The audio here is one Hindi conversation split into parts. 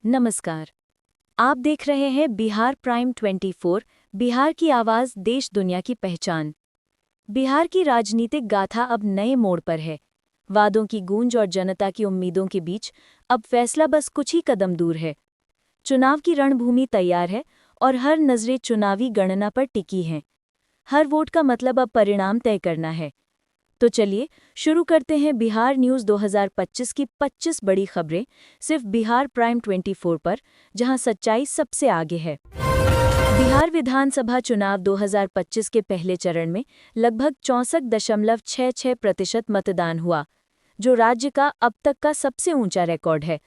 नमस्कार। आप देख रहे हैं बिहार प्राइम 24, बिहार की आवाज़ देश दुनिया की पहचान। बिहार की राजनीतिक गाथा अब नए मोड़ पर है। वादों की गूंज और जनता की उम्मीदों के बीच अब फैसला बस कुछ ही कदम दूर है। चुनाव की रणभूमि तैयार है और हर नज़रें चुनावी गणना पर टिकी हैं। हर वोट का मतलब अब परिणाम तय करना है। तो चलिए शुरू करते हैं बिहार न्यूज़ 2025 की 25 बड़ी खबरें सिर्फ बिहार प्राइम 24 पर, जहां सच्चाई सबसे आगे है। बिहार विधानसभा चुनाव 2025 के पहले चरण में लगभग 64.66% मतदान हुआ, जो राज्य का अब तक का सबसे ऊंचा रिकॉर्ड है।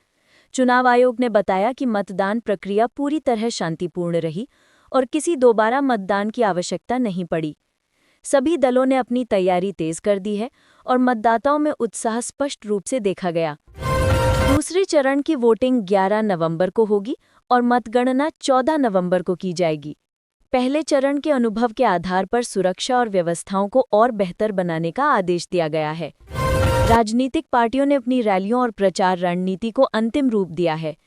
चुनाव आयोग ने बताया कि मतदान प्रक्रिया पूरी तरह शांतिपूर्ण रही और किसी दोबारा मतदान की आवश्यकता नहीं पड़ी। सभी दलों ने अपनी तैयारी तेज कर दी है और मतदाताओं में उत्साह स्पष्ट रूप से देखा गया। दूसरे चरण की वोटिंग 11 नवंबर को होगी और मतगणना 14 नवंबर को की जाएगी। पहले चरण के अनुभव के आधार पर सुरक्षा और व्यवस्थाओं को और बेहतर बनाने का आदेश दिया गया है। राजनीतिक पार्टियों ने अपनी रैलियों और प्रचार रणनीति को अंतिम रूप दिया है।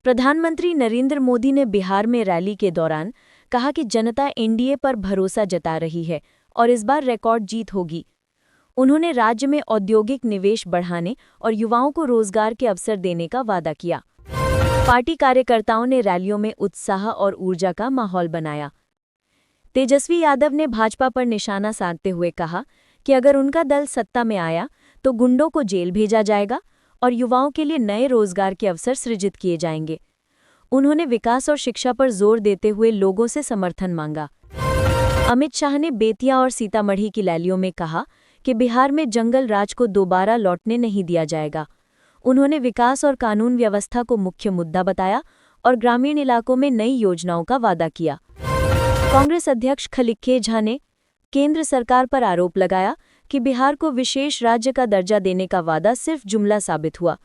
प्रधानमंत्री नरेंद्र मोदी ने बिहार में रैली के दौरान कहा कि जनता एनडीए पर भरोसा जता रही है और इस बार रिकॉर्ड जीत होगी। उन्होंने राज्य में औद्योगिक निवेश बढ़ाने और युवाओं को रोजगार के अवसर देने का वादा किया। पार्टी कार्यकर्ताओं ने रैलियों में उत्साह और ऊर्जा का माहौल बनाया। तेजस्वी यादव ने भाजपा पर निशाना साधते हुए कहा कि अगर उनका दल सत्ता में आया तो गुंडों को जेल भेजा जाएगा और युवाओं के लिए नए रोजगार के अवसर सृजित किए जाएंगे। उन्होंने विकास और शिक्षा पर जोर देते हुए लोगों से समर्थन मांगा। अमित शाह ने बेतिया और सीतामढ़ी की रैलियों में कहा कि बिहार में जंगल राज को दोबारा लौटने नहीं दिया जाएगा। उन्होंने विकास और कानून व्यवस्था को मुख्य मुद्दा बताया और ग्रामीण इलाकों में नई योजनाओं का वादा किया। कांग्रेस अध्यक्ष खलिख्ये झा ने केंद्र सरकार पर आरोप लगाया कि बिहार को विशेष राज्य का दर्जा देने का वादा सिर्फ जुमला साबित हुआ।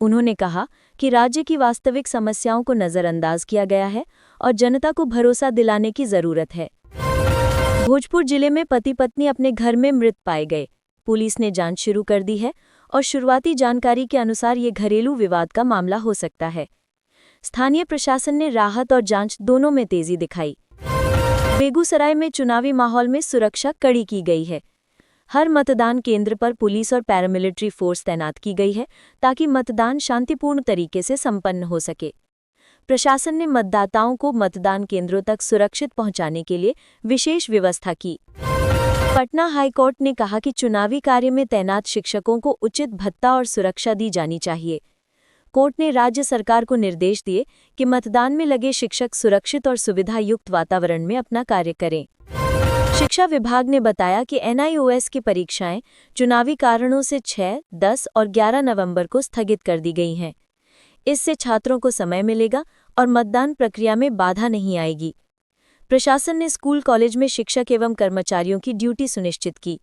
उन्होंने कहा कि राज्य की वास्तविक समस्याओं को नज़रअंदाज किया गया है और जनता को भरोसा दिलाने की जरूरत है। भोजपुर जिले में पति पत्नी अपने घर में मृत पाए गए। पुलिस ने जांच शुरू कर दी है और शुरुआती जानकारी के अनुसार ये घरेलू विवाद का मामला हो सकता है। स्थानीय प्रशासन ने राहत और जांच दोनों में तेजी दिखाई। बेगूसराय में चुनावी माहौल में सुरक्षा कड़ी की गई है। हर मतदान केंद्र पर पुलिस और पैरामिलिट्री फोर्स तैनात की गई है ताकि मतदान शांतिपूर्ण तरीके से संपन्न हो सके। प्रशासन ने मतदाताओं को मतदान केंद्रों तक सुरक्षित पहुंचाने के लिए विशेष व्यवस्था की। पटना हाईकोर्ट ने कहा कि चुनावी कार्य में तैनात शिक्षकों को उचित भत्ता और सुरक्षा दी जानी चाहिए। कोर्ट ने राज्य सरकार को निर्देश दिए कि मतदान में लगे शिक्षक सुरक्षित और सुविधा युक्त वातावरण में अपना कार्य करें। शिक्षा विभाग ने बताया कि एनआईओएस की परीक्षाएं चुनावी कारणों से 6, 10 और 11 नवंबर को स्थगित कर दी गई हैं। इससे छात्रों को समय मिलेगा और मतदान प्रक्रिया में बाधा नहीं आएगी। प्रशासन ने स्कूल कॉलेज में शिक्षक एवं कर्मचारियों की ड्यूटी सुनिश्चित की।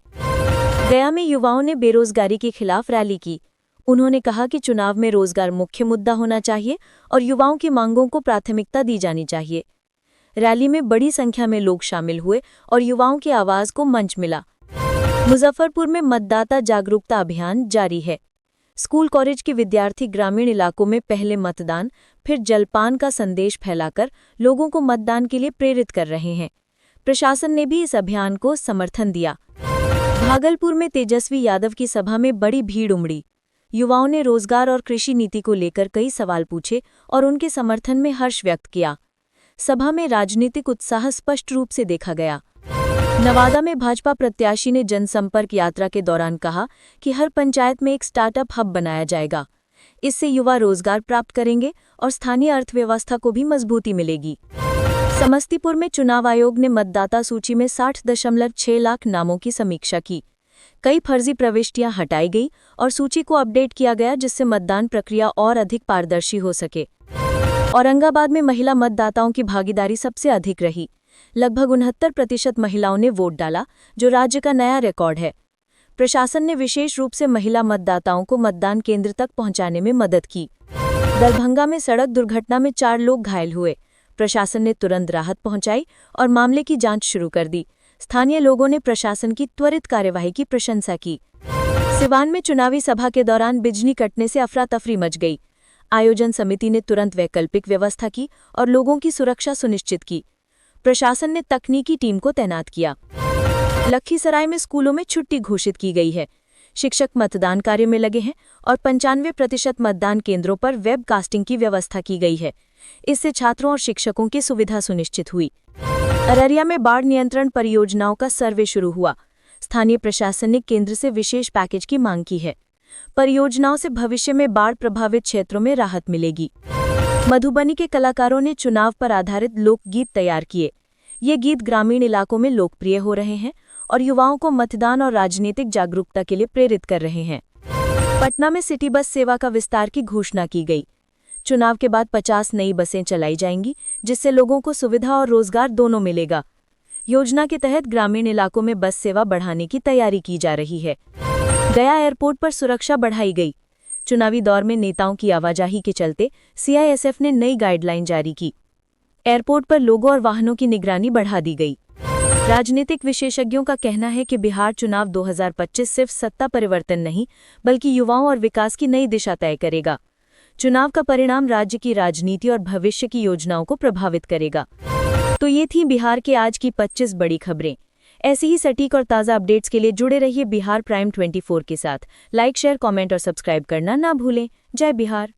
गया में युवाओं ने बेरोजगारी के खिलाफ रैली की। उन्होंने कहा कि चुनाव में रोजगार मुख्य मुद्दा होना चाहिए और युवाओं की मांगों को प्राथमिकता दी जानी चाहिए। रैली में बड़ी संख्या में लोग शामिल हुए और युवाओं की आवाज को मंच मिला। मुजफ्फरपुर में मतदाता जागरूकता अभियान जारी है। स्कूल कॉलेज के विद्यार्थी ग्रामीण इलाकों में पहले मतदान फिर जलपान का संदेश फैलाकर लोगों को मतदान के लिए प्रेरित कर रहे हैं। प्रशासन ने भी इस अभियान को समर्थन दिया। भागलपुर में तेजस्वी यादव की सभा में बड़ी भीड़ उमड़ी। युवाओं ने रोजगार और कृषि नीति को लेकर कई सवाल पूछे और उनके समर्थन में हर्ष व्यक्त किया। सभा में राजनीतिक उत्साह स्पष्ट रूप से देखा गया। नवादा में भाजपा प्रत्याशी ने जनसंपर्क यात्रा के दौरान कहा कि हर पंचायत में एक स्टार्टअप हब बनाया जाएगा। इससे युवा रोजगार प्राप्त करेंगे और स्थानीय अर्थव्यवस्था को भी मजबूती मिलेगी। समस्तीपुर में चुनाव आयोग ने मतदाता सूची में 60.6 लाख नामों की समीक्षा की। कई फर्जी प्रविष्टियां हटाई गई और सूची को अपडेट किया गया, जिससे मतदान प्रक्रिया और अधिक पारदर्शी हो सके। औरंगाबाद में महिला मतदाताओं की भागीदारी सबसे अधिक रही। लगभग 69% महिलाओं ने वोट डाला, जो राज्य का नया रिकॉर्ड है। प्रशासन ने विशेष रूप से महिला मतदाताओं को मतदान केंद्र तक पहुंचाने में मदद की। दरभंगा में सड़क दुर्घटना में 4 लोग घायल हुए। प्रशासन ने तुरंत राहत पहुंचाई और मामले की जांच शुरू कर दी। स्थानीय लोगों ने प्रशासन की त्वरित कार्यवाही की प्रशंसा की। सिवान में चुनावी सभा के दौरान बिजली कटने से अफरा तफरी मच गई। आयोजन समिति ने तुरंत वैकल्पिक व्यवस्था की और लोगों की सुरक्षा सुनिश्चित की। प्रशासन ने तकनीकी टीम को तैनात किया। लखीसराय में स्कूलों में छुट्टी घोषित की गई है। शिक्षक मतदान कार्य में लगे हैं और 95% मतदान केंद्रों पर वेब कास्टिंग की व्यवस्था की गई है। इससे छात्रों और शिक्षकों की सुविधा सुनिश्चित हुई। अररिया में बाढ़ नियंत्रण परियोजनाओं का सर्वे शुरू हुआ। स्थानीय प्रशासन ने केंद्र से विशेष पैकेज की मांग की है। परियोजनाओं से भविष्य में बाढ़ प्रभावित क्षेत्रों में राहत मिलेगी। मधुबनी के कलाकारों ने चुनाव पर आधारित लोकगीत तैयार किए। ये गीत ग्रामीण इलाकों में लोकप्रिय हो रहे हैं और युवाओं को मतदान और राजनीतिक जागरूकता के लिए प्रेरित कर रहे हैं। पटना में सिटी बस सेवा का विस्तार की घोषणा की गई। चुनाव के बाद 50 नई बसें चलाई जाएंगी, जिससे लोगों को सुविधा और रोजगार दोनों मिलेगा। योजना के तहत ग्रामीण इलाकों में बस सेवा बढ़ाने की तैयारी की जा रही है। गया एयरपोर्ट पर सुरक्षा बढ़ाई गई। चुनावी दौर में नेताओं की आवाजाही के चलते CISF ने नई गाइडलाइन जारी की। एयरपोर्ट पर लोगों और वाहनों की निगरानी बढ़ा दी गई। राजनीतिक विशेषज्ञों का कहना है कि बिहार चुनाव 2025 सिर्फ सत्ता परिवर्तन नहीं, बल्कि युवाओं और विकास की नई दिशा तय करेगा। चुनाव का परिणाम राज्य की राजनीति और भविष्य की योजनाओं को प्रभावित करेगा। तो ये थी बिहार के आज की 25 बड़ी खबरें। ऐसी ही सटीक और ताज़ा अपडेट्स के लिए जुड़े रहिए बिहार प्राइम 24 के साथ। लाइक, शेयर, कमेंट और सब्सक्राइब करना ना भूलें। जय बिहार।